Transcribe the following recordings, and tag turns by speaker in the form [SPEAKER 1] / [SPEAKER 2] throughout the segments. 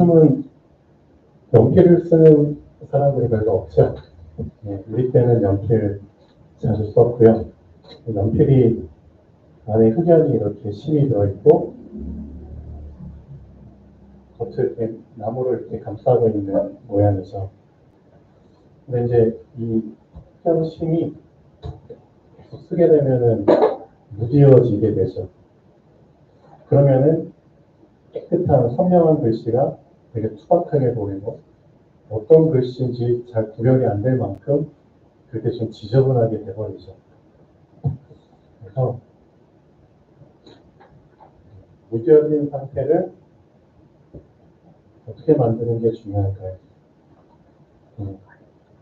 [SPEAKER 1] 요즘은 연필을 쓰는 사람들이 별로 없죠. 네, 우리 때는 연필 자주 썼고요. 연필이 안에 흑연이 이렇게 심이 들어있고 겉을 이렇게 나무를 이렇게 감싸고 있는 모양이죠. 근데 이제 이 흑연 심이 계속 쓰게 되면은 무디어지게 되죠. 그러면은 깨끗한 선명한 글씨가 되게 투박하게 보이고 어떤 글씨인지 잘 구별이 안 될 만큼 그렇게 좀 지저분하게 돼버리죠. 그래서 무뎌진 상태를 어떻게 만드는 게 중요할까요?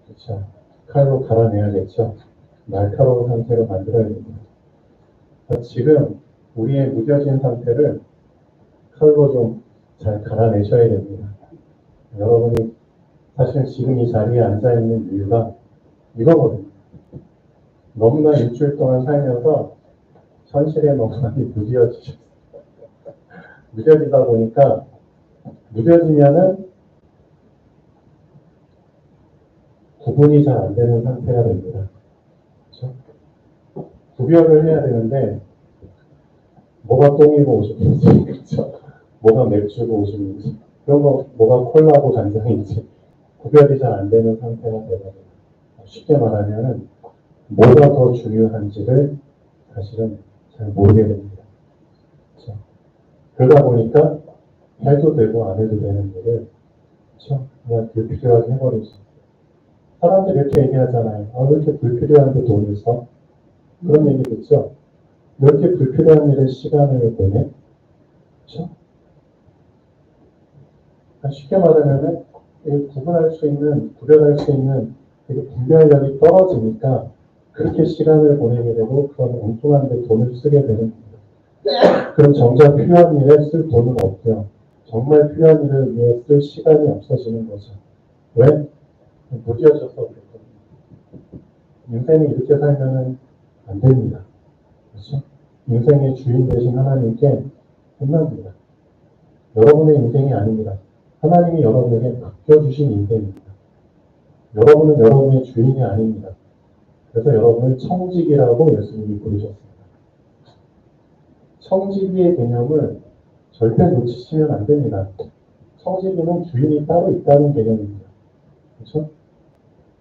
[SPEAKER 1] 그렇죠. 칼로 갈아내야겠죠. 날카로운 상태로 만들어야 됩니다. 지금 우리의 무뎌진 상태를 칼로 좀 잘 갈아내셔야 됩니다. 여러분이 사실 지금 이 자리에 앉아있는 이유가 이거거든요. 너무나 일주일 동안 살면서 현실에 너무 많이 무뎌지셨어요. 무뎌지다 보니까 무뎌지면은 구분이 잘 안 되는 상태가 됩니다. 그렇죠? 구별을 해야 되는데 뭐가 똥이고 오줌인지, 그렇죠? 뭐가 맥주고 오줌인지, 그런 거 뭐가 콜라고 간장인지 구별이 잘 안 되는 상태가 되거든요. 쉽게 말하면 뭐가 더 중요한지를 사실은 잘 모르게 됩니다. 그렇죠? 그러다 보니까 해도 되고 안 해도 되는 일을 그렇죠? 그냥 불필요하게 해버리죠. 사람들이 이렇게 얘기하잖아요. 왜 이렇게 불필요한데 돈을 써? 그런 얘기 듣죠? 왜 이렇게 불필요한 일에 시간을 보내? 그렇죠? 쉽게 말하면 구분할 수 있는, 구별할 수 있는 되게 분별력이 떨어지니까 그렇게 시간을 보내게 되고 그런 엉뚱한 데 돈을 쓰게 되는 겁니다. 그럼 정작 필요한 일에 쓸 돈은 없고요. 정말 필요한 일을 위해 쓸 시간이 없어지는 거죠. 왜? 무뎌져서 그렇거든요. 인생이 이렇게 살면은 안 됩니다. 그렇죠? 인생의 주인 되신 하나님께 혼납니다. 여러분의 인생이 아닙니다. 하나님이 여러분에게 맡겨주신 인생입니다. 여러분은 여러분의 주인이 아닙니다. 그래서 여러분을 청지기라고 예수님이 부르셨습니다. 청지기의 개념을 절대 놓치시면 안 됩니다. 청지기는 주인이 따로 있다는 개념입니다. 그렇죠?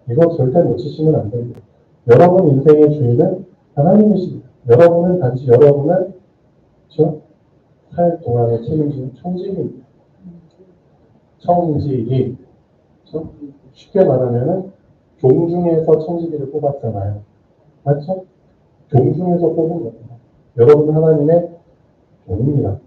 [SPEAKER 1] 이거 절대 놓치시면 안 됩니다. 여러분 인생의 주인은 하나님이십니다. 여러분은 단지 여러분을 그렇죠? 살 동안에 책임지는 청지기입니다. 청지기. 그렇죠? 쉽게 말하면은 종 중에서 청지기를 뽑았잖아요. 맞죠? 종 중에서 뽑은 겁니다. 여러분은 하나님의 종입니다.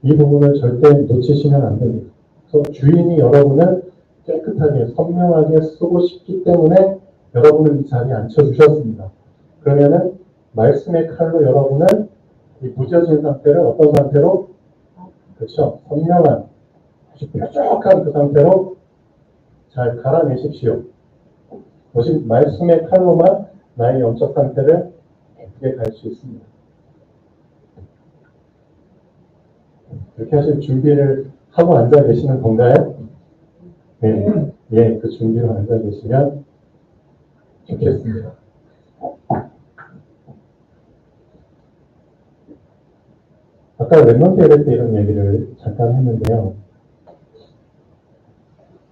[SPEAKER 1] 이 부분을 절대 놓치시면 안 됩니다. 그래서 주인이 여러분을 깨끗하게 선명하게 쓰고 싶기 때문에 여러분을 이 자리에 앉혀주셨습니다. 그러면은 말씀의 칼로 여러분을 이 무뎌진 상태를 어떤 상태로? 그렇죠. 선명한 아주 뾰족한 그 상태로 잘 갈아내십시오. 오직 말씀의 칼로만 나의 영적 상태를 예쁘게 갈 수 있습니다. 이렇게 하실 준비를 하고 앉아 계시는 건가요? 네, 예, 그 준비로 앉아 계시면 좋겠습니다. 아까 랩런트 예배 때 이런 얘기를 잠깐 했는데요.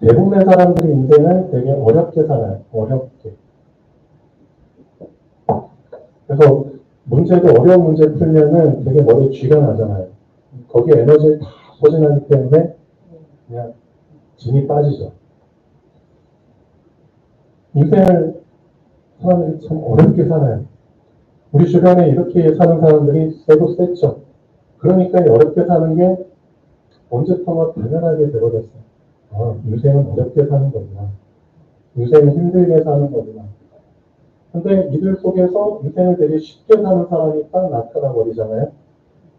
[SPEAKER 1] 대부분의 사람들이 인생을 되게 어렵게 살아요. 어렵게. 그래서 문제도 어려운 문제 풀면은 되게 머리에 쥐가 나잖아요. 거기에 에너지를 다 소진하기 때문에 그냥 진이 빠지죠. 인생을 사람들이 참 어렵게 살아요. 우리 주변에 이렇게 사는 사람들이 세고 셌죠. 그러니까 어렵게 사는 게 언제부턴가 당연하게 되어졌어요. 아, 인생은 어렵게 사는 거구나. 인생은 힘들게 사는 거구나. 근데 이들 속에서 인생을 되게 쉽게 사는 사람이 딱 나타나 버리잖아요.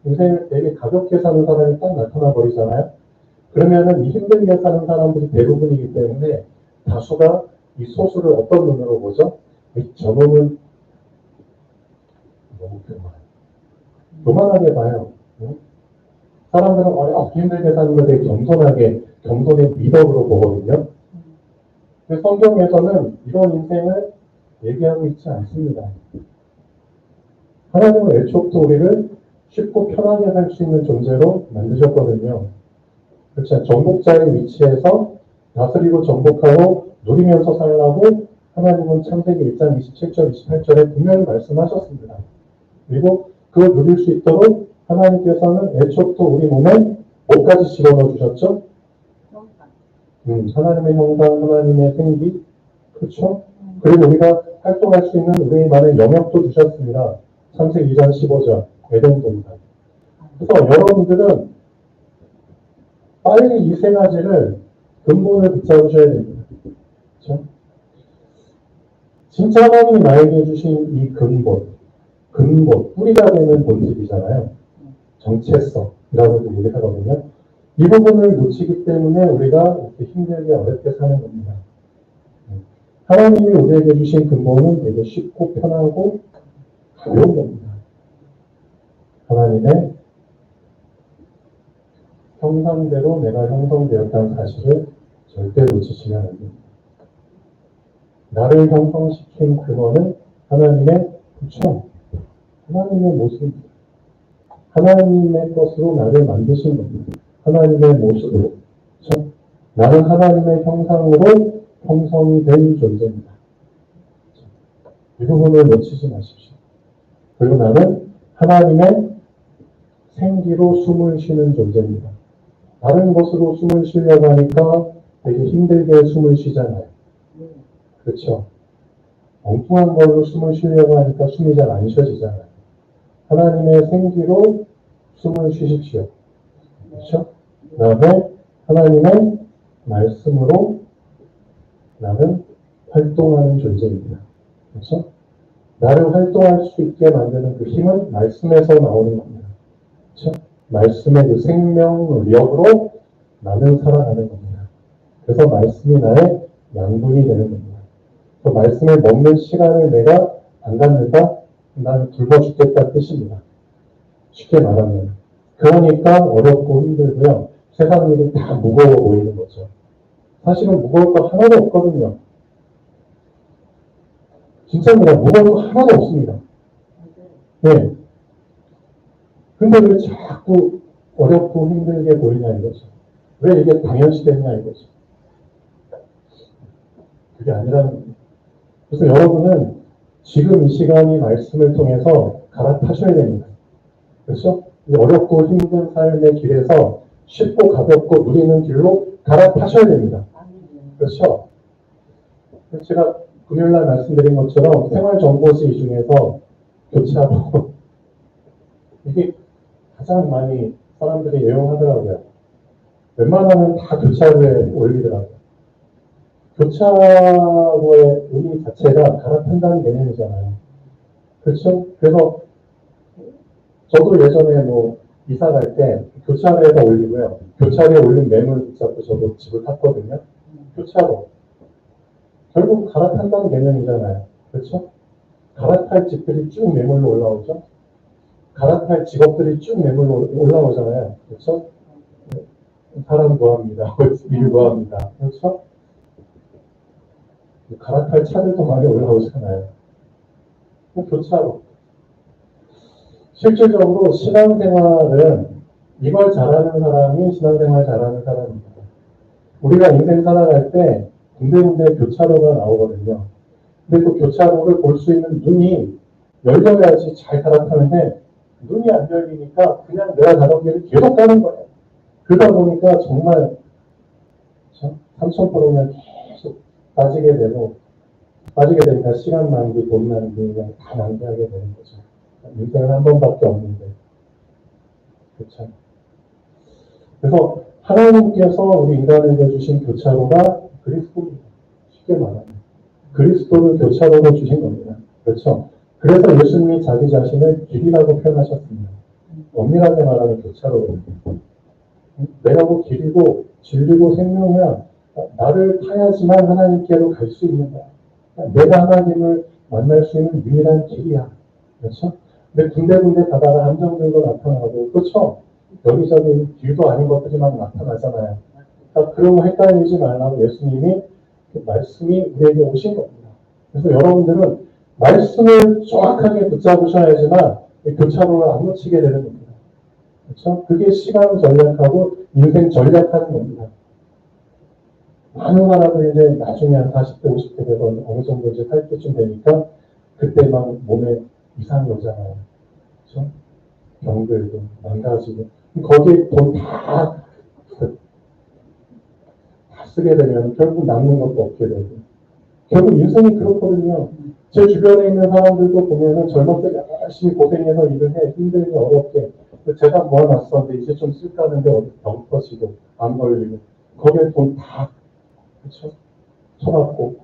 [SPEAKER 1] 인생을 되게 가볍게 사는 사람이 딱 나타나 버리잖아요. 그러면은 이 힘들게 사는 사람들이 대부분이기 때문에 다수가 이 소수를 어떤 눈으로 보죠? 저놈은 너무 교만하게 봐요. 사람들은 어렵게 힘들게 사는 걸 되게 겸손하게 경건의 미덕으로 보거든요. 근데 성경에서는 이런 인생을 얘기하고 있지 않습니다. 하나님은 애초부터 우리를 쉽고 편하게 살 수 있는 존재로 만드셨거든요. 그렇죠. 정복자의 위치에서 다스리고 정복하고 누리면서 살라고 하나님은 창세기 1장 27절, 28절에 분명히 말씀하셨습니다. 그리고 그걸 누릴 수 있도록 하나님께서는 애초부터 우리 몸에 뭐까지 집어넣어 주셨죠? 하나님의 형상, 하나님의 생기, 그렇죠? 그리고 우리가 활동할 수 있는 우리만의 영역도 주셨습니다. 창세기 2장 15절, 에덴 동산. 그래서 여러분들은 빨리 이 세 가지를 근본을 붙잡으셔야 됩니다. 그렇죠? 진짜 하나님이 나에게 주신 이 근본, 뿌리가 되는 본질이잖아요. 정체성이라고도 얘기하거든요. 이 부분을 놓치기 때문에 우리가 이렇게 힘들게 어렵게 사는 겁니다. 하나님이 우리에게 주신 근본은 되게 쉽고 편하고 가벼운 겁니다. 하나님의 형상대로 내가 형성되었다는 사실을 절대 놓치시면 안 됩니다. 나를 형성시킨 근원은 하나님의 부처, 하나님의 모습, 하나님의 것으로 나를 만드신 겁니다. 하나님의 모습으로. 그렇죠? 나는 하나님의 형상으로 형성이 된 존재입니다. 이 부분을 놓치지 마십시오. 그리고 나는 하나님의 생기로 숨을 쉬는 존재입니다. 다른 것으로 숨을 쉬려고 하니까 되게 힘들게 숨을 쉬잖아요. 그렇죠? 엉뚱한 걸로 숨을 쉬려고 하니까 숨이 잘 안 쉬어지잖아요. 하나님의 생기로 숨을 쉬십시오. 그렇죠? 그 다음에 하나님의 말씀으로 나는 활동하는 존재입니다. 그렇죠? 나를 활동할 수 있게 만드는 그 힘은 말씀에서 나오는 겁니다. 그렇죠? 말씀의 그 생명력으로 나는 살아가는 겁니다. 그래서 말씀이 나의 양분이 되는 겁니다. 그 말씀을 먹는 시간을 내가 안 갖는다? 나는 굶어 죽겠다는 뜻입니다. 쉽게 말하면. 그러니까 어렵고 힘들고요. 세상 일이 다 무거워 보이는 거죠. 사실은 무거울 거 하나도 없거든요. 진짜입니다. 무거운 거 하나도 없습니다. 네. 근데 왜 자꾸 어렵고 힘들게 보이냐 이거죠. 왜 이게 당연시됐냐 이거죠. 그게 아니라는 겁니다. 그래서 여러분은 지금 이 시간이 말씀을 통해서 갈아타셔야 됩니다. 그렇죠? 이 어렵고 힘든 삶의 길에서 쉽고 가볍고 누리는 길로 갈아타셔야 됩니다. 그렇죠? 제가 금요일날 말씀드린 것처럼 생활정보지 중에서 교차로 이게 가장 많이 사람들이 애용하더라고요. 웬만하면 다 교차로에 올리더라고요. 교차로의 의미 자체가 갈아탄다는 개념이잖아요. 그렇죠? 그래서 저도 예전에 뭐 이사 갈 때 교차로에다 올리고요. 교차로에 올린 매물 붙잡고 저도 집을 탔거든요. 교차로. 결국 갈아탄다는 개념이잖아요. 그렇죠? 갈아탈 집들이 쭉 매물로 올라오죠. 갈아탈 직업들이 쭉 매물로 올라오잖아요. 그렇죠? 사람 구합니다. 일 구합니다. 그렇죠? 갈아탈 차들도 많이 올라오잖아요. 교차로. 실질적으로 신앙생활은 이걸 잘하는 사람이 신앙생활 잘하는 사람입니다. 우리가 인생 살아갈 때 군데군데 교차로가 나오거든요. 근데 그 교차로를 볼 수 있는 눈이 열려야지 잘 갈아타는데 눈이 안 열리니까 그냥 내가 가던 길을 계속 가는 거예요. 그러다 보니까 정말 3,000%면 계속 빠지게 되니까 시간 낭비, 돈 낭비 그냥 다 낭비하게 되는 거죠. 인생은 한 번밖에 없는데. 그렇죠. 그래서 하나님께서 우리 인간에게 주신 교차로가 그리스도입니다. 쉽게 말하면. 그리스도를 교차로로 주신 겁니다. 그렇죠. 그래서 예수님이 자기 자신을 길이라고 표현하셨습니다. 엄밀하게 말하면 교차로입니다. 내가 뭐 길이고 진리고 생명이야. 나를 타야지만 하나님께로 갈 수 있는 거야. 내가 하나님을 만날 수 있는 유일한 길이야. 그렇죠? 근데 군데군데 가다가 함정들도 나타나고, 그렇죠? 여기저기 길도 아닌 것들이 막 나타나잖아요. 그러니까 그런 거 헷갈리지 말라고 예수님이 그 말씀이 우리에게 오신 겁니다. 그래서 여러분들은 말씀을 정확하게 붙잡으셔야지만 교차로를 안 놓치게 되는 겁니다. 그렇죠? 그게 시간 전략하고 인생 전략하는 겁니다. 많은 사람들이 이제 나중에 한 40대, 50대 되고 어느 정도 이제 살 때쯤 되니까 그때 막 몸에 이상이 오잖아요. 그렇죠? 병들고 망가지고 거기에 돈 다 쓰게 되면 결국 남는 것도 없게 되고 결국 인생이 그렇거든요. 제 주변에 있는 사람들도 보면은 젊을 때 열심히 고생해서 일을 해 힘들게 어렵게 재산 모아놨었는데 이제 좀 쓸까 하는데 어디 병 터지고 안 걸리고 거기에 돈 다 그렇죠? 쳐갖고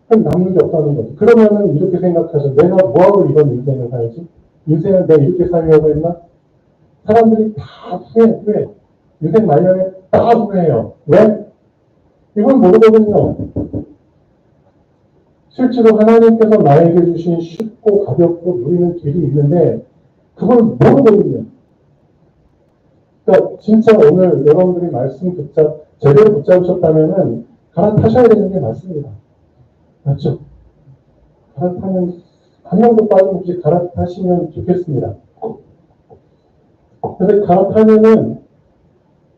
[SPEAKER 1] 그럼 남는 게 없다는 거죠. 그러면은 이렇게 생각하죠. 내가 뭐하고 이런 인생을 살지? 인생을 내가 이렇게 살려고 했나? 사람들이 다 후회. 인생 말년에 다 후회해요. 왜? 이건 모르거든요. 실제로 하나님께서 나에게 주신 쉽고 가볍고 누리는 길이 있는데 그걸 모르거든요. 그러니까 진짜 오늘 여러분들이 말씀 제대로 붙잡으셨다면은 갈아타셔야 되는 게 맞습니다. 맞죠? 갈아타면 한 명도 빠짐없이 갈아타시면 좋겠습니다. 근데 갈아타면은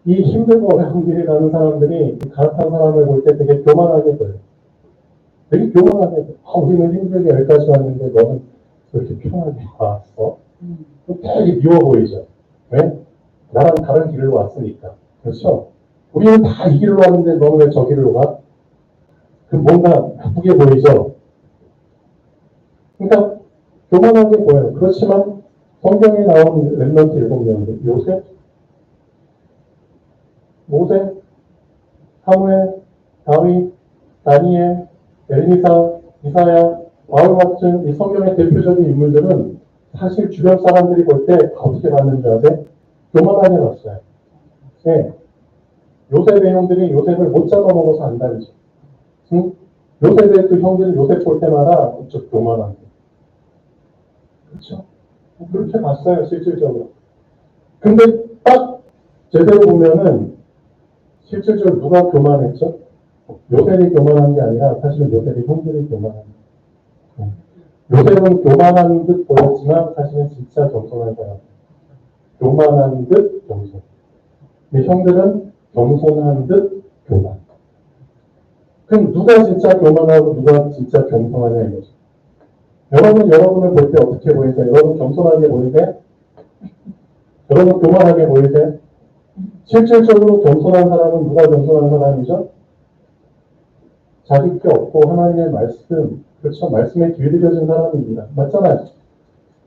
[SPEAKER 1] 이 힘들고 어려운 길에 가는 사람들이 갈아탄 사람을 볼 때 되게 교만하게 보여요. 되게 교만하게 보여요. 우리는 힘들게 여기까지 왔는데 너는 그렇게 편하게 왔어? 되게 미워 보이죠. 왜? 나랑 다른 길로 왔으니까. 그렇죠? 우리는 다 이 길로 왔는데 너는 왜 저 길로 가? 그 뭔가 나쁘게 보이죠? 그러니까 교만하게 보여요. 그렇지만 성경에 나온 렘넌트 7명들 요셉, 모세, 사무엘, 다윗, 다니엘, 엘리사, 이사야, 바울 같은 이 성경의 대표적인 인물들은 사실 주변 사람들이 볼 때 어떻게 봤는 줄 아세요? 교만하게 봤어요. 네. 요셉의 형들이 요셉을 못 잡아먹어서 안달이죠. 응? 요셉의 그 형들이 요셉 볼 때마다 좀 교만한 거. 그렇죠? 그렇게 봤어요, 실질적으로. 근데 딱 제대로 보면은 실질적으로 누가 교만했죠? 요셉이 교만한 게 아니라 사실은 요셉의 형들이 교만한 거예요. 요셉은 교만한 듯 보였지만 사실은 진짜 겸손한 사람. 교만한 듯 겸손. 근데 형들은 겸손한 듯 교만. 그럼 누가 진짜 교만하고 누가 진짜 겸손하냐 이거죠. 여러분을 볼 때 어떻게 보이세요? 여러분 겸손하게 보이세요? 여러분 교만하게 보이세요? 실질적으로 겸손한 사람은 누가 겸손한 사람이죠? 자기 게 없고 하나님의 말씀, 그렇죠? 말씀에 길들여진 사람입니다. 맞잖아요.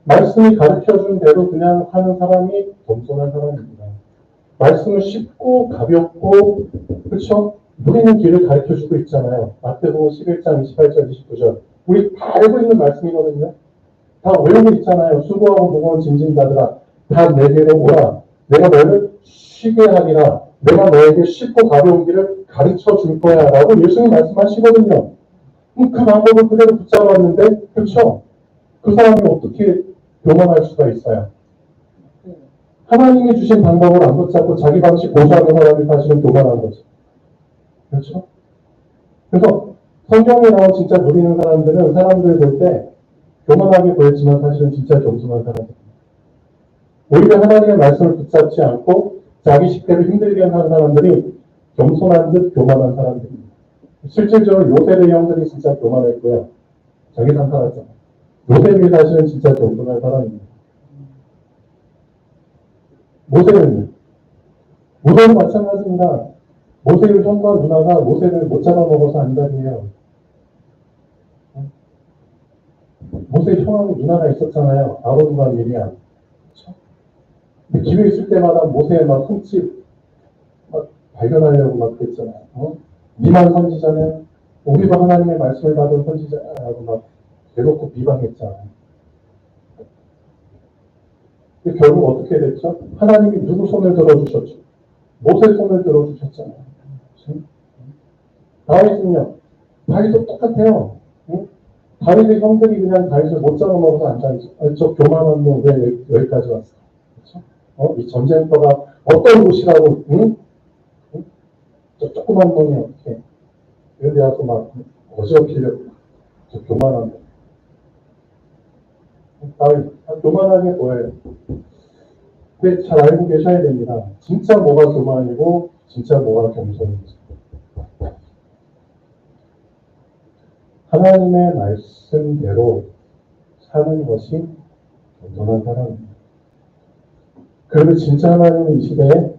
[SPEAKER 1] 말씀이 가르쳐준 대로 그냥 하는 사람이 겸손한 사람입니다. 말씀은 쉽고 가볍고 그렇죠? 누리는 길을 가르쳐주고 있잖아요. 마태복음 11장 28절 29절. 우리 다 알고 있는 말씀이거든요. 다 외우고 있잖아요. 수고하고 무거운 짐진 자들아 다 내게로 오라. 내가 너를 쉬게 하리라. 내가 너에게 쉽고 가벼운 길을 가르쳐 줄 거야 라고 예수님 말씀하시거든요. 그 방법을 그대로 붙잡았는데 그렇죠? 그 사람이 어떻게 교만할 수가 있어요? 하나님이 주신 방법을 안 붙잡고 자기 방식 고수하는 사람이 사실은 교만한 거죠. 그렇죠? 그래서 성경에 나온 진짜 누리는 사람들은 사람들 볼 때 교만하게 보였지만 사실은 진짜 겸손한 사람입니다. 오히려 하나님의 말씀을 붙잡지 않고 자기 식대로 힘들게 하는 사람들이 겸손한 듯 교만한 사람들입니다. 실질적으로 요셉의 형들이 진짜 교만했고요. 자기 산 살았잖아요. 요셉이 사실은 진짜 겸손한 사람입니다. 모세는요? 모세는 마찬가지입니다. 모세의 형과 누나가 모세를 못 잡아먹어서 안달이에요. 모세의 형하고 누나가 있었잖아요. 아론과 미리암. 근데 기회 있을 때마다 모세의 막 흠집 막 발견하려고 막 그랬잖아요. 니만 선지자는 우리도 하나님의 말씀을 받은 선지자라고 막 대놓고 비방했잖아요. 근데 결국 어떻게 됐죠? 하나님이 누구 손을 들어주셨죠? 모세 손을 들어주셨잖아요. 다윗은요? 다윗도 똑같아요. 응? 다윗의 형들이 그냥 다윗을 못 잡아먹어서 앉아있죠. 저 교만한 놈 왜 여기까지 왔어? 그렇죠? 이 전쟁터가 어떤 곳이라고, 응? 응? 저 조그만 놈이 어떻게 이런 데 와서 막 어지럽히려고 저 교만한 교만하게 보여요. 근데 잘 알고 계셔야 됩니다. 진짜 뭐가 교만이고 진짜 뭐가 겸손인지. 하나님의 말씀대로 사는 것이 겸손한 사람입니다. 그리고 진짜 하나님은 이 시대에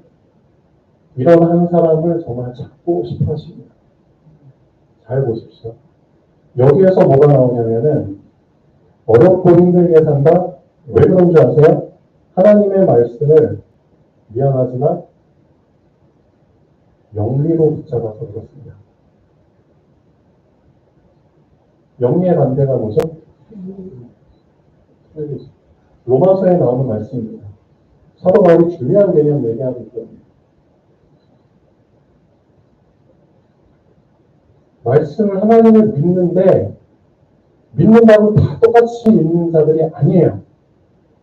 [SPEAKER 1] 이런 한 사람을 정말 찾고 싶어 하십니다. 잘 보십시오. 여기에서 뭐가 나오냐면은 어렵고 힘들게 산다? 왜 그런 줄 아세요? 하나님의 말씀을 미안하지만 영리로 붙잡아서 그렇습니다. 영리의 반대가 뭐죠? 로마서에 나오는 말씀입니다. 사도 바울이 중요한 개념 얘기하고 있거든요. 말씀을 하나님을 믿는데 믿는다고 다 똑같이 믿는 자들이 아니에요.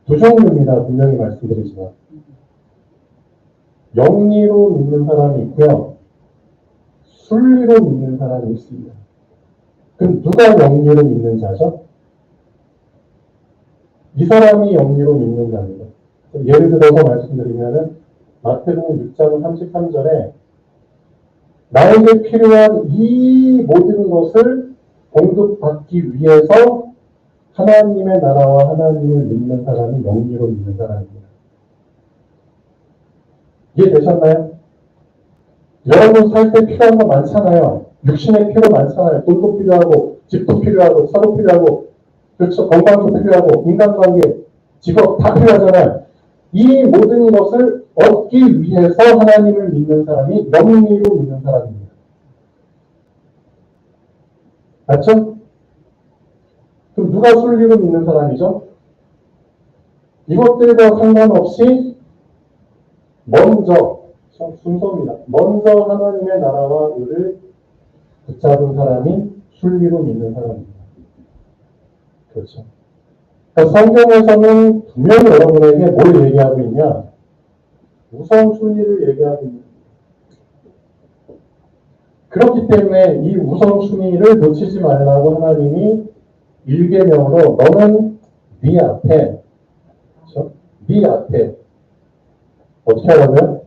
[SPEAKER 1] 두 종류입니다. 분명히 말씀드리지만 영리로 믿는 사람이 있고요. 순리로 믿는 사람이 있습니다. 그럼 누가 영리로 믿는 자죠? 이 사람이 영리로 믿는 자입니다. 예를 들어서 말씀드리면은 마태복음 6장 33절에 나에게 필요한 이 모든 것을 공급받기 위해서 하나님의 나라와 하나님을 믿는 사람이 영리로 믿는 사람입니다. 이해되셨나요? 여러분 살 때 필요한 거 많잖아요. 육신의 필요 많잖아요. 돈도 필요하고 집도 필요하고 차도 필요하고 그렇죠. 건강도 필요하고 인간관계, 직업 다 필요하잖아요. 이 모든 것을 얻기 위해서 하나님을 믿는 사람이 영리로 믿는 사람입니다. 맞죠? 그럼 누가 순리로 믿는 사람이죠? 이것들과 상관없이 먼저 순서입니다. 먼저 하나님의 나라와 의를 붙잡은 사람이 순리로 믿는 사람입니다. 그렇죠. 그러니까 성경에서는 분명히 여러분에게 뭘 얘기하고 있냐? 우선순위를 얘기하고 있는 거예요. 그렇기 때문에 이 우선순위를 놓치지 말라고 하나님이 일계명으로 너는 네 앞에, 그렇죠? 네 앞에 어떻게 하라고요?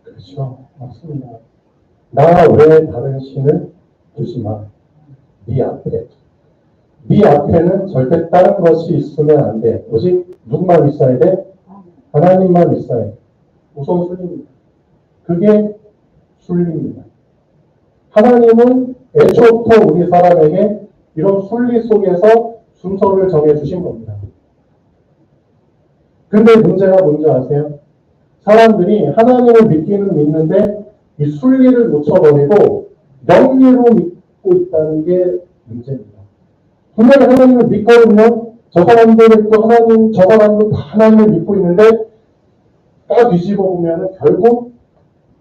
[SPEAKER 1] 그렇죠. 맞습니다. 나 외에 다른 신을 두지 마. 네 앞에. 네 앞에는 절대 다른 것이 있으면 안 돼. 오직 누구만 있어야 돼? 하나님만 있어야 돼. 우선순위입니다. 그게 순리입니다. 하나님은 애초부터 우리 사람에게 이런 순리 속에서 순서를 정해주신 겁니다. 근데 문제가 뭔지 아세요? 사람들이 하나님을 믿기는 믿는데 이 순리를 놓쳐버리고 영리로 믿고 있다는 게 문제입니다. 분명히 하나님을 믿거든요. 저 사람들도 하나님, 저 사람도 다 하나님을 믿고 있는데 딱 뒤집어 보면 결국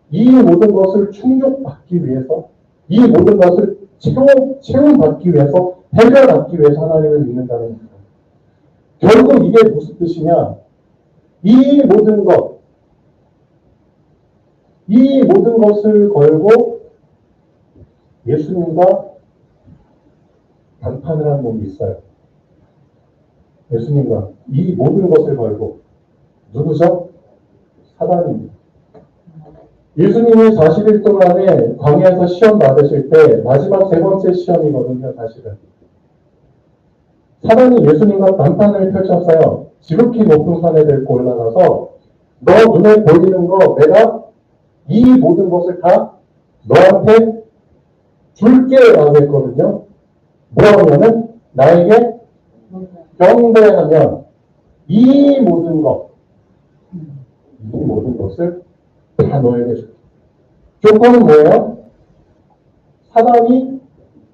[SPEAKER 1] 이 모든 것을 충족받기 위해서, 이 모든 것을 체험받기 위해서, 해결받기 위해서 하나님을 믿는다는 겁니다. 결국 이게 무슨 뜻이냐? 이 모든 것을 걸고 예수님과談판을 한 놈이 있어요. 예수님과 이 모든 것을 걸고 누구죠? 사단입니다. 예수님이 40일 동안에 광야에서 시험 받으실 때 마지막 세 번째 시험이거든요. 사실은 사단이 예수님과談판을 펼쳤어요. 지극히 높은 산에 데리고 올라가서 너 눈에 보이는 거 내가 이 모든 것을 다 너한테 줄게 라고 했거든요. 뭐라냐면 나에게 경배하면 이 모든 것을 다 너에게 줄게. 조건은 뭐예요? 사단이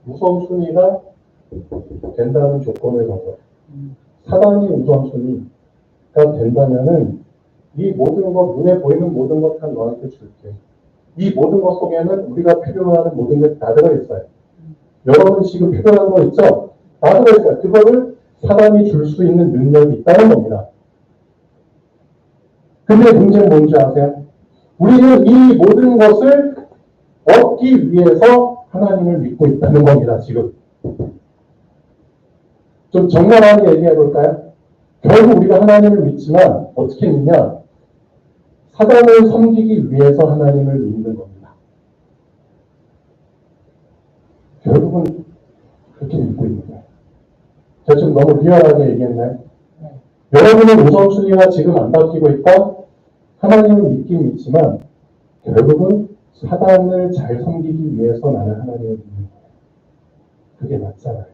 [SPEAKER 1] 우선순위가 된다는 조건을 거둬요. 사단이 우선순위가 된다면은 이 모든 것, 눈에 보이는 모든 것 다 너한테 줄게. 이 모든 것 속에는 우리가 필요로 하는 모든 게 다 들어있어요. 여러분 지금 필요한 거 있죠? 다 들어있어요. 그거를 사단이 줄 수 있는 능력이 있다는 겁니다. 근데 문제는 뭔지 아세요? 우리는 이 모든 것을 얻기 위해서 하나님을 믿고 있다는 겁니다, 지금. 좀 적나라하게 얘기해 볼까요? 결국 우리가 하나님을 믿지만 어떻게 믿냐? 사단을 섬기기 위해서 하나님을 믿는 겁니다. 결국은 그렇게 믿고 있는 거예요. 제가 좀 너무 리얼하게 얘기했나요? 여러분의 우선순위가 지금 안 바뀌고 있다? 하나님을 믿긴 믿지만 결국은 사단을 잘 섬기기 위해서 나는 하나님을 믿는 거예요. 그게 맞잖아요.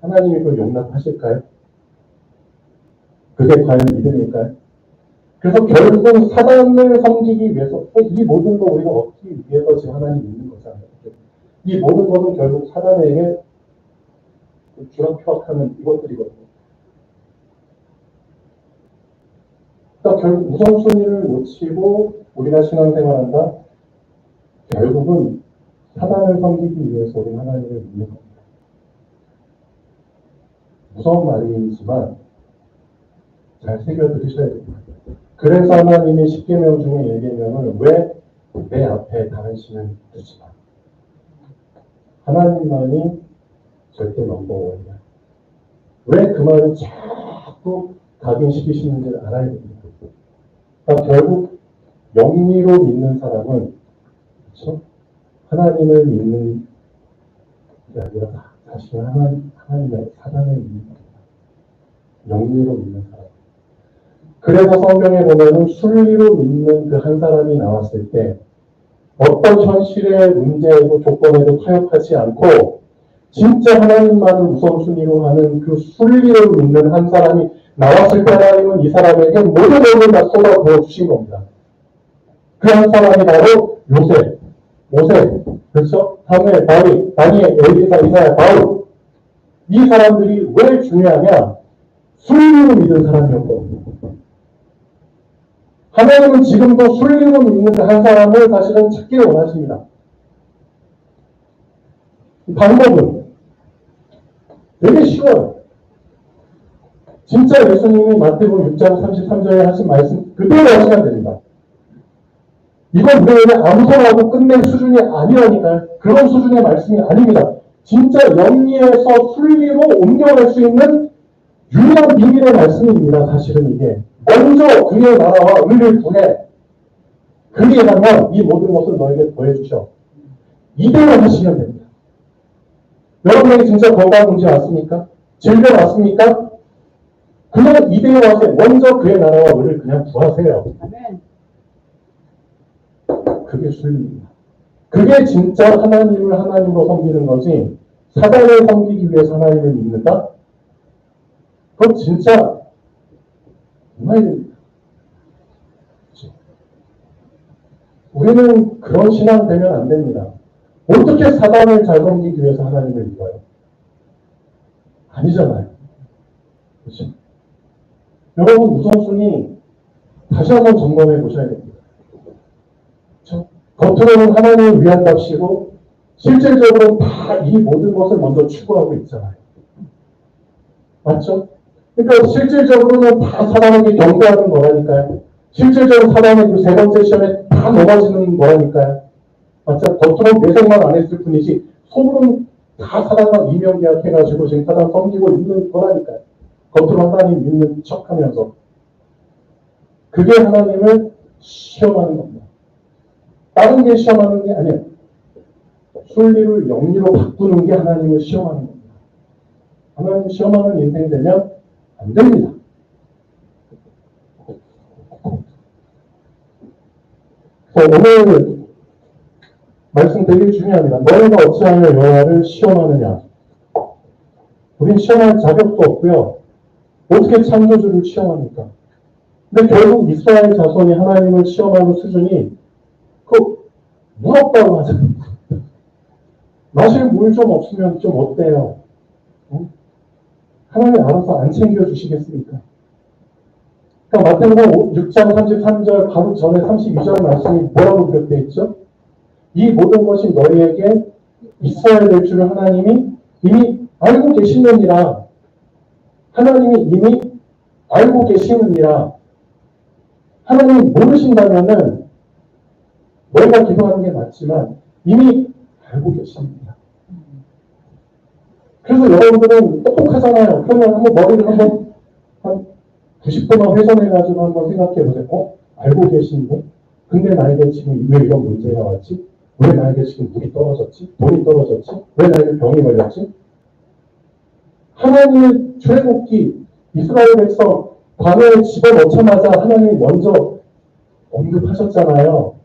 [SPEAKER 1] 하나님이 그걸 용납하실까요? 그게 과연 믿음일까요? 그래서 결국은 사단을 섬기기 위해서 이 모든 거 우리가 얻기 위해서 지금 하나님 믿는 거잖아요. 이 모든 것은 결국 사단에게 주락펴락하는 이것들이거든요. 그러니까 결국 우선순위를 놓치고 우리가 신앙생활한다? 결국은 사단을 섬기기 위해서 우리 하나님을 믿는 겁니다. 무서운 말이지만 잘 새겨들으셔야 됩니다. 그래서 하나님이 10계명 중에 1계명을 왜 내 앞에 다른 신을 두지 마. 하나님만이 절대 넘버원이야. 왜 그 말을 자꾸 각인시키시는지를 알아야 됩니다. 그러니까 결국 영리로 믿는 사람은 그렇죠? 하나님을 믿는 게 아니라 사실 하나님의 사단을 믿는 겁니다. 영리로 믿는 사람. 그래서 성경에 보면은 순리로 믿는 그 한 사람이 나왔을 때 어떤 현실의 문제에도 조건에도 타협하지 않고 진짜 하나님만을 우선순위로 하는 그 순리로 믿는 한 사람이 나왔을 때 하나님은 이 사람에게 모든 것을 다 쏟아 부어주신 겁니다. 그 한 사람이 바로 요셉, 모세, 그렇죠? 사무엘, 다윗, 다니엘, 엘리사, 이사야, 바울. 이 사람들이 왜 중요하냐? 순리로 믿은 사람이었거든요. 하나님은 지금도 순리로 믿는 한 사람을 사실은 찾기를 원하십니다. 방법은 되게 쉬워요. 진짜 예수님이 마태복음 6장 33절에 하신 말씀 그대로 하시면 됩니다. 이건 우리에게 암송하고 끝낼 수준이 아니라니까요. 그런 수준의 말씀이 아닙니다. 진짜 영리에서 순리로 옮겨갈 수 있는 유일한 비밀의 말씀입니다. 사실은 이게. 먼저 그의 나라와 의를 구해. 그리하면 이 모든 것을 너에게 더해주셔. 이대로 하시면 됩니다. 여러분에게 진짜 건강 문제 왔습니까? 질병 왔습니까? 그냥 이대로 하세요. 먼저 그의 나라와 의를 그냥 구하세요. 그게 순리입니다. 그게 진짜 하나님을 하나님으로 섬기는 거지 사단을 섬기기 위해서 하나님을 믿는다? 그건 진짜 정말 우리는 그런 신앙 되면 안 됩니다. 어떻게 사단을 잘 섬기기 위해서 하나님을 믿어요? 아니잖아요. 그렇죠? 여러분 우선순위 다시 한번 점검해 보셔야 됩니다. 그렇죠? 겉으로는 하나님을 위한답시고 실질적으로 다 이 모든 것을 먼저 추구하고 있잖아요. 맞죠? 그러니까 실질적으로는 다 사단에게 경배하는 거라니까요. 실질적으로 사단의 그 세 번째 시험에 다 넘어지는 거라니까요. 맞죠? 겉으로는 내색만 안 했을 뿐이지 속으로는 다 사단과 이명계약해가지고 지금 사단 섬기고 있는 거라니까요. 겉으로 하나님 믿는 척하면서 그게 하나님을 시험하는 겁니다. 다른 게 시험하는 게 아니에요. 순리를 영리로 바꾸는 게 하나님을 시험하는 겁니다. 하나님을 시험하는 인생 되면 안 됩니다. 오늘 말씀 되게 중요합니다. 너희가 어찌하여 여호와를 시험하느냐. 우린 시험할 자격도 없고요. 어떻게 창조주를 시험합니까? 근데 결국 이스라엘 자손이 하나님을 시험하는 수준이 무겁다고 하잖아요. 마실 물 좀 없으면 좀 어때요? 응? 하나님 알아서 안 챙겨주시겠습니까? 그러니까 마태복음 6장 33절 바로 전에 32절 말씀이 뭐라고 기록되어 있죠? 이 모든 것이 너희에게 있어야 될 줄을 하나님이 이미 알고 계시느니라. 하나님이 이미 알고 계시느니라. 하나님 모르신다면은 너희가 기도하는 게 맞지만 이미 알고 계십니다. 그래서 여러분들은 똑똑하잖아요. 그러면 한번 머리를 한번 한 90도만 회전해가지고 한번 생각해 보세요. 알고 계시는데? 근데 나에게 지금 왜 이런 문제가 왔지? 왜 나에게 지금 물이 떨어졌지? 돈이 떨어졌지? 왜 나에게 병이 걸렸지? 하나님의 출애굽기 이스라엘 백성 광야에 집어넣자마자 하나님이 먼저 언급하셨잖아요.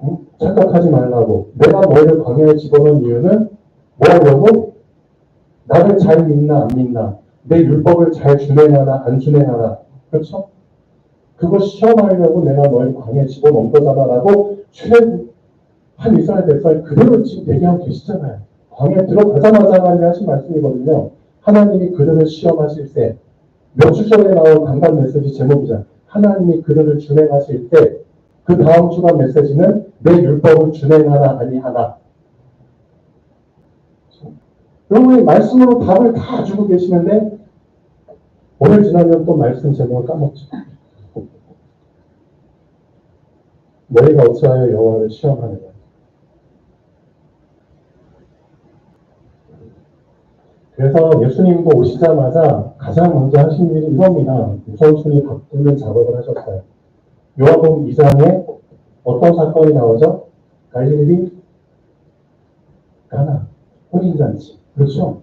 [SPEAKER 1] 응? 착각하지 말라고. 내가 너희를 광야에 집어넣은 이유는 뭐 하려고? 나를 잘 믿나 안 믿나? 내 율법을 잘 준행하나 안 준행하나? 그렇죠? 그거 시험하려고 내가 너희를 광야에 집어넣은 거잖아라고 출애굽한 이스라엘 백성이 그대로 지금 얘기하고 계시잖아요. 광야에 들어가자마자 하나님이 하신 말씀이거든요. 하나님이 그들을 시험하실 때, 몇 주 전에 나온 강단 메시지 제목이잖아요. 하나님이 그들을 준행하실 때, 그 다음 주간 메시지는 내 율법을 준행하나 아니하나. 여러분이 말씀으로 답을 다 주고 계시는데 오늘 지나면 또 말씀 제목을 까먹죠. 너희가 어찌하여 여호와를 시험하느냐. 그래서 예수님도 오시자마자 가장 먼저 하신 일이 이겁니다. 우선순위 바꾸는 작업을 하셨어요. 요한복음 2장에 어떤 사건이 나오죠? 갈릴리 가나 혼인잔치. 그렇죠?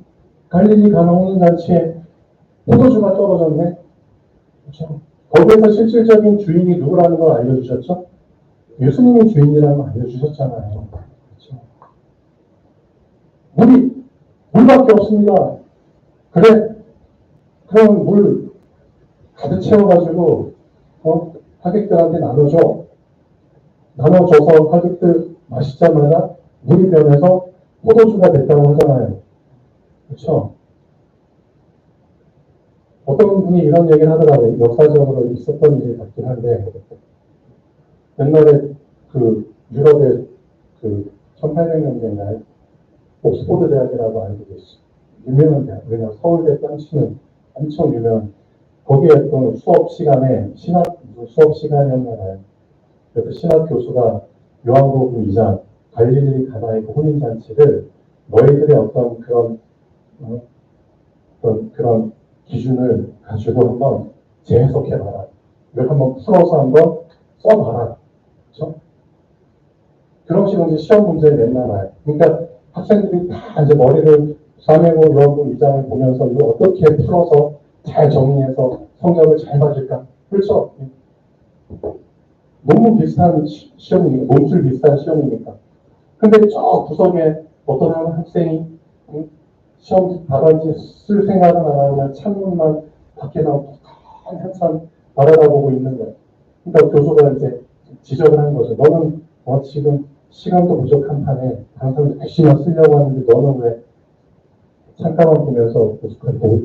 [SPEAKER 1] 갈릴리 가나 혼인잔치에 포도주가 떨어졌네. 그렇죠? 거기에서 실질적인 주인이 누구라는 걸 알려주셨죠? 예수님이 주인이라는 걸 알려주셨잖아요. 그렇죠? 물밖에 없습니다. 그래, 그럼 물 가득 채워가지고 하객들한테 나눠줘. 나눠줘서 하객들 마시자마자 물이 변해서 포도주가 됐다고 하잖아요. 그렇죠? 어떤 분이 이런 얘기를 하더라고요. 역사적으로 있었던 일이 같긴 한데 옛날에 그 유럽의 그 1800년대인가요? 옥스포드 대학이라고 알고 계시죠? 유명한 대학. 왜냐하면 서울대 딴치는 엄청 유명한. 거기에 또 수업 시간에 수업 시간이었나봐요. 그 신학 교수가 요한복음 2장 갈릴리 가나의 그 혼인잔치를 너희들의 어떤 그런 기준을 가지고 한번 재해석해봐라. 이걸 한번 풀어서 한번 써봐라. 그렇죠? 그런 식으로 이제 시험 문제를 냈나봐요. 그러니까 학생들이 다 이제 머리를 사명고 요한복음 2장을 보면서 이걸 어떻게 풀어서 잘 정리해서 성적을 잘 맞을까? 그렇죠? 논문 비슷한 시험이니까, 논술 비슷한 시험이니까. 근데 저 구석에 어떤 학생이 시험 답안지 쓸 생각은 안 하고 그냥 창문만 밖에 나오고 한참 바라다보고 있는 거예요. 그러니까 교수가 이제 지적을 하는 거죠. 너는 지금 시간도 부족한 판에 항상 열심히 쓰려고 하는데 너는 왜 잠깐만 보면서 교수까지 보고.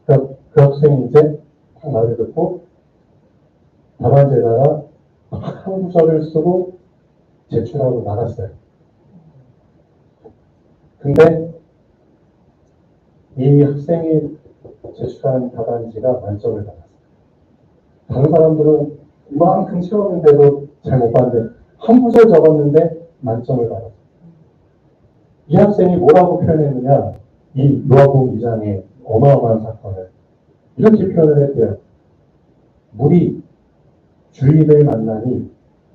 [SPEAKER 1] 그러니까 그 학생이 이제 딱 말을 듣고 답안지에다가 한 구절을 쓰고 제출하고 나갔어요. 근데 이 학생이 제출한 답안지가 만점을 받았어요. 다른 사람들은 이만큼 채웠는데도 잘 못 봤는데 한 구절 적었는데 만점을 받았어요. 이 학생이 뭐라고 표현했느냐? 이 요한복음 2장의 어마어마한 사건을 이렇게 표현을 했대요. 물이 주인을 만나니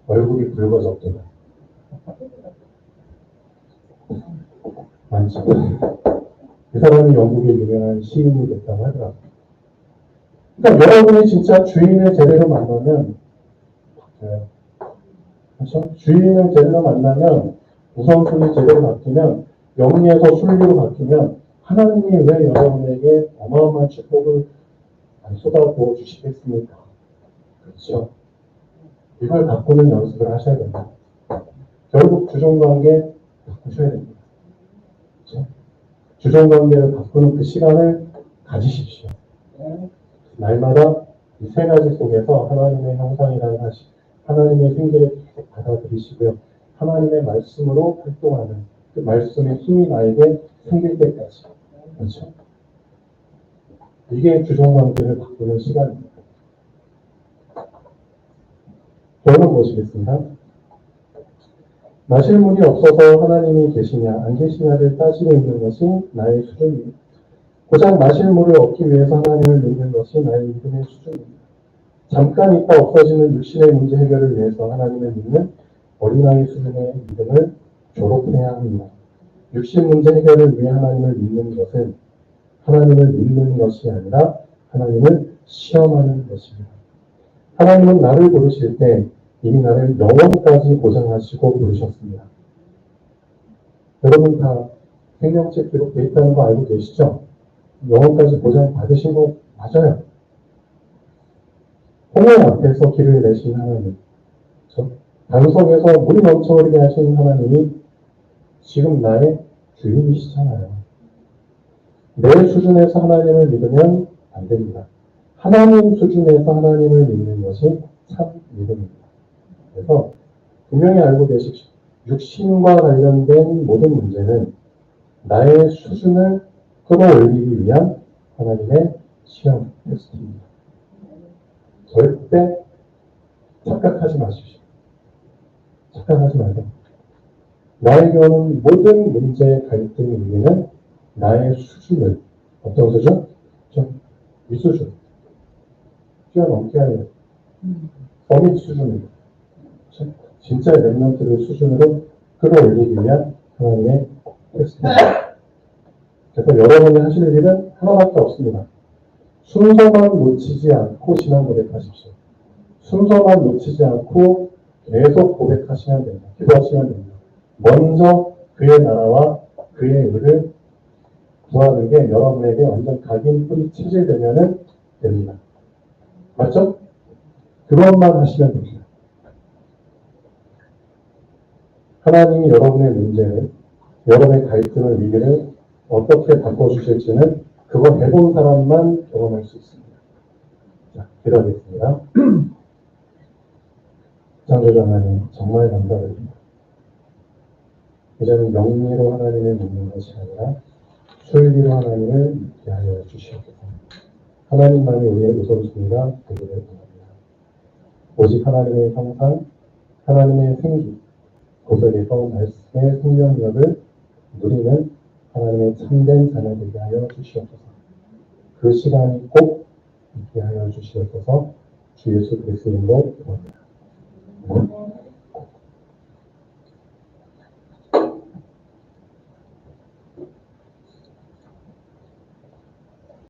[SPEAKER 1] 얼굴이 붉어졌더라. 만점. 그 사람이 영국의 유명한 시인이 됐다고 하더라고요. 그러니까 여러분이 진짜 주인을 제대로 만나면 바뀌어요. 그렇죠? 주인을 제대로 만나면 우선순위 제대로 바뀌면 영리에서 순리로 바뀌면 하나님이 왜 여러분에게 어마어마한 축복을 안 쏟아부어 주시겠습니까? 그렇죠? 이걸 바꾸는 연습을 하셔야 됩니다. 결국 주종관계 바꾸셔야 됩니다. 그렇죠? 주종관계를 바꾸는 그 시간을 가지십시오. 날마다 이 세 가지 속에서 하나님의 형상이라는 사실, 하나님의 생기를 계속 받아들이시고요. 하나님의 말씀으로 활동하는 그 말씀의 힘이 나에게 생길 때까지. 그렇죠? 이게 주종관계를 바꾸는 시간입니다. 읽어보시겠습니다. 마실 물이 없어서 하나님이 계시냐 안 계시냐를 따지고 있는 것이 나의 수준입니다. 고작 마실 물을 얻기 위해서 하나님을 믿는 것이 나의 믿음의 수준입니다. 잠깐 있다 없어지는 육신의 문제 해결을 위해서 하나님을 믿는 어린아이 수준의 믿음을 졸업해야 합니다. 육신 문제 해결을 위해 하나님을 믿는 것은 하나님을 믿는 것이 아니라 하나님을 시험하는 것입니다. 하나님은 나를 부르실 때 이미 나를 영원까지 보장하시고 부르셨습니다. 여러분 다 생명책 기록되어 있다는 거 알고 계시죠? 영원까지 보장 받으신 거 맞아요. 홍해 앞에서 길을 내신 하나님, 방석에서 물이 넘쳐흐르게 하신 하나님이 지금 나의 주인이시잖아요. 내 수준에서 하나님을 믿으면 안 됩니다. 하나님 수준에서 하나님을 믿는 것이 참 믿음입니다. 그래서 분명히 알고 계십시오. 육신과 관련된 모든 문제는 나의 수준을 끌어올리기 위한 하나님의 시험 테스트입니다. 절대 착각하지 마십시오. 착각하지 말고 나에게 오는 모든 문제 갈등의 의미는 나의 수준을 어떤 수준? 좀 위수준 뛰어넘게 하는 서밋 수준입니다. 진짜 랩런트를 수준으로 끌어올리기 위한 하나님의 테스트입니다. 그래서 여러분이 하실 일은 하나밖에 없습니다. 순서만 놓치지 않고 신앙 고백하십시오. 순서만 놓치지 않고 계속 고백하시면 됩니다. 기도하시면 됩니다. 먼저 그의 나라와 그의 의를 구하는 게 여러분에게 완전 각인 뿌리 체질되면 됩니다. 맞죠? 그것만 하시면 됩니다. 하나님이 여러분의 문제를, 여러분의 갈등을, 위기를 어떻게 바꿔주실지는 그거 해본 사람만 경험할 수 있습니다. 자, 기도하겠습니다. 창조주 하나님, 정말 감사드립니다. 이제는 명리로 하나님을 믿는 것이 아니라 술리로 하나님을 믿게 하여 주시옵소서. 하나님만이 우리의 우선순위가 되기를 원합니다. 오직 하나님의 형상, 하나님의 생기, 고백에서 말씀의 생명력을 누리는 하나님의 참된 자녀 되게 하여 주시옵소서. 그 시간이 꼭 있게 하여 주시옵소서. 주 예수 그리스도로 기도합니다.